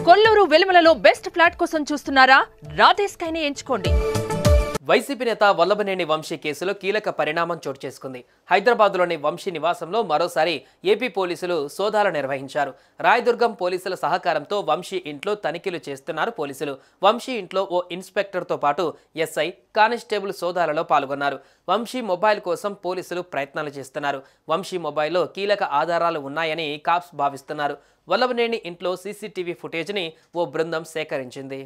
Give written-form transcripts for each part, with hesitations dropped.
Kolluru వెలుమలలో best flat కోసం చూస్తున్నారా? రాధేస్కైనే ఎంచుకోండి. వైసీపీ నేత వల్లభనేని వంశీ కేసులో కీలక పరిణామం చోటు చేసుకుంది. హైదరాబాద్లోని వంశీ నివాసంలో మరోసారి ఏపీ పోలీసులు సోదాలు నిర్వహించారు. రాయదుర్గం పోలీసుల సహకారంతో వంశీ ఇంట్లో తనిఖీలు చేస్తున్నారు పోలీసులు. వంశీ ఇంట్లో ఓ ఇన్స్పెక్టర్తో పాటు ఎస్ఐ, కానిస్టేబుల్ సోదాలలో పాల్గొన్నారు. వంశీ మొబైల్ కోసం పోలీసులు ప్రయత్నాలు చేస్తున్నారు. వంశీ మొబైల్లో కీలక ఆధారాలు ఉన్నాయని కాప్స్ భావిస్తున్నారు. వల్లభనేని ఇంట్లో సీసీటీవీ ఫుటేజ్ని ఓ బృందం సేకరించింది.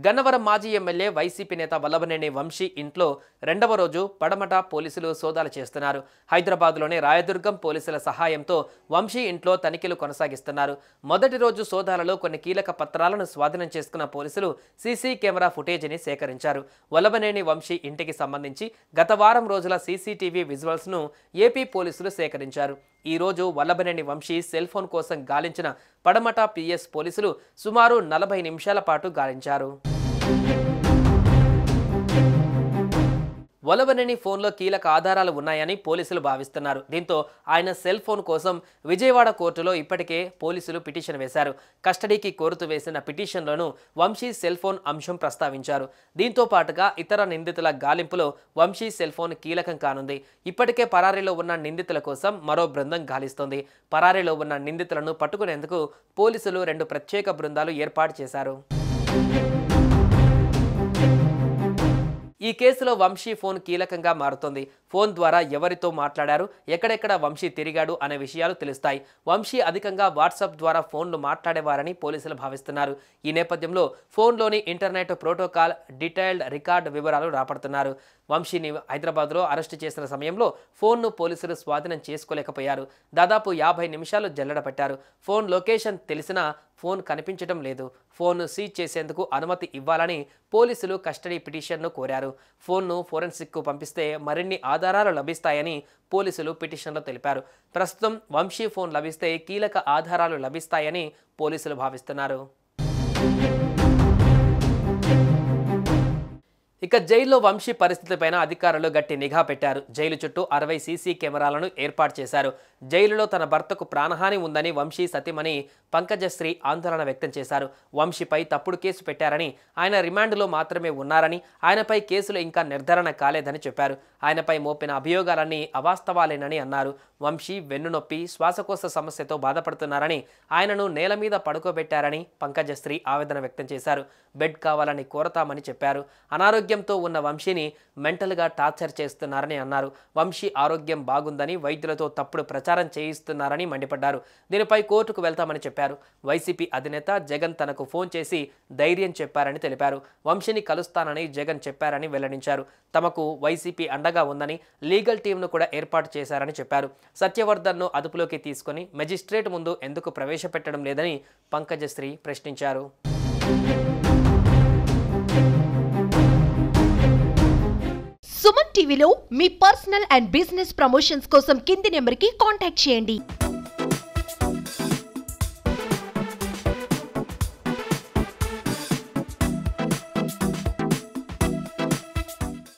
గన్నవరం మాజీ ఎమ్మెల్యే వైసీపీ నేత వల్లభనేని వంశీ ఇంట్లో రెండవ రోజు పడమట పోలీసులు సోదాలు చేస్తున్నారు. హైదరాబాద్లోని రాయదుర్గం పోలీసుల సహాయంతో వంశీ ఇంట్లో తనిఖీలు కొనసాగిస్తున్నారు. మొదటి రోజు సోదాలలో కొన్ని కీలక పత్రాలను స్వాధీనం చేసుకున్న పోలీసులు సీసీ కెమెరా ఫుటేజీని సేకరించారు. వల్లభనేని వంశీ ఇంటికి సంబంధించి గత వారం రోజుల సీసీటీవీ విజువల్స్ను ఏపీ పోలీసులు సేకరించారు. ఈ రోజు వల్లభనేని వంశీ సెల్ ఫోన్ కోసం గాలించిన పడమట పిఎస్ పోలీసులు సుమారు 40 నిమిషాల పాటు గాలించారు. వల్లభనేని ఫోన్లో కీలక ఆధారాలు ఉన్నాయని పోలీసులు భావిస్తున్నారు. దీంతో ఆయన సెల్ ఫోన్ కోసం విజయవాడ కోర్టులో ఇప్పటికే పోలీసులు పిటిషన్ వేశారు. కస్టడీకి కోరుతూ వేసిన పిటిషన్లోనూ వంశీ సెల్ ఫోన్ అంశం ప్రస్తావించారు. దీంతో పాటుగా ఇతర నిందితుల గాలింపులో వంశీ సెల్ ఫోన్ కీలకం కానుంది. ఇప్పటికే పరారీలో ఉన్న నిందితుల కోసం మరో బృందం గాలిస్తోంది. పరారీలో ఉన్న నిందితులను పట్టుకునేందుకు పోలీసులు 2 ప్రత్యేక బృందాలు ఏర్పాటు చేశారు. ఈ కేసులో వంశీ ఫోన్ కీలకంగా మారుతోంది. ఫోన్ ద్వారా ఎవరితో మాట్లాడారు, ఎక్కడెక్కడ వంశీ తిరిగాడు అనే విషయాలు తెలుస్తాయి. వంశీ అధికంగా వాట్సాప్ ద్వారా ఫోన్లు మాట్లాడేవారని పోలీసులు భావిస్తున్నారు. ఈ నేపథ్యంలో ఫోన్లోని ఇంటర్నెట్ ప్రోటోకాల్ డీటెయిల్డ్ రికార్డు వివరాలు రాబడుతున్నారు. వంశీని హైదరాబాద్లో అరెస్టు చేసిన సమయంలో ఫోన్ను పోలీసులు స్వాధీనం చేసుకోలేకపోయారు. దాదాపు 50 నిమిషాలు జల్లెడ పట్టారు. ఫోన్ లొకేషన్ తెలిసినా ఫోన్ కనిపించడం లేదు. ఫోన్ను సీజ్ చేసేందుకు అనుమతి ఇవ్వాలని పోలీసులు కస్టడీ పిటిషన్ను కోరారు. ఫోన్ను ఫోరెన్సిక్కు పంపిస్తే మరిన్ని ఆధారాలు లభిస్తాయని పోలీసులు పిటిషన్లో తెలిపారు. ప్రస్తుతం వంశీ ఫోన్ లభిస్తే కీలక ఆధారాలు లభిస్తాయని పోలీసులు భావిస్తున్నారు. ఇక జైల్లో వంశీ పరిస్థితిపైన అధికారులు గట్టి నిఘా పెట్టారు. జైలు చుట్టూ 60 సీసీ కెమెరాలను ఏర్పాటు చేశారు. జైలులో తన భర్తకు ప్రాణహాని ఉందని వంశీ సతీమణి పంకజశ్రీ ఆందోళన వ్యక్తం చేశారు. వంశీపై తప్పుడు కేసు పెట్టారని, ఆయన రిమాండ్లో మాత్రమే ఉన్నారని, ఆయనపై కేసులు ఇంకా నిర్ధారణ కాలేదని చెప్పారు. ఆయనపై మోపిన అభియోగాలన్నీ అవాస్తవాలేనని అన్నారు. వంశీ వెన్నునొప్పి, శ్వాసకోశ సమస్యతో బాధపడుతున్నారని, ఆయనను నేల మీద పడుకోబెట్టారని పంకజశ్రీ ఆవేదన వ్యక్తం చేశారు. బెడ్ కావాలని కోరతామని చెప్పారు. అనారోగ్యంతో ఉన్న వంశీని మెంటల్గా టార్చర్ చేస్తున్నారని అన్నారు. వంశీ ఆరోగ్యం బాగుందని వైద్యులతో తప్పుడు ప్రచారం చేయిస్తున్నారని మండిపడ్డారు. దీనిపై కోర్టుకు వెళ్తామని చెప్పారు. వైసీపీ అధినేత జగన్ తనకు ఫోన్ చేసి ధైర్యం చెప్పారని తెలిపారు. వంశీని కలుస్తానని జగన్ చెప్పారని వెల్లడించారు. తమకు వైసీపీ అండగా ఉందని లీగల్ టీంను కూడా ఏర్పాటు చేశారని చెప్పారు. సత్యవర్ధన్ను అదుపులోకి తీసుకుని మెజిస్ట్రేట్ ముందు ఎందుకు ప్రవేశపెట్టడం లేదని పంకజశ్రీ ప్రశ్నించారు. సుమన్ టీవీలో మీ పర్సనల్ అండ్ బిజినెస్ ప్రమోషన్స్ కోసం కింది నెంబర్కి కాంటాక్ట్ చేయండి.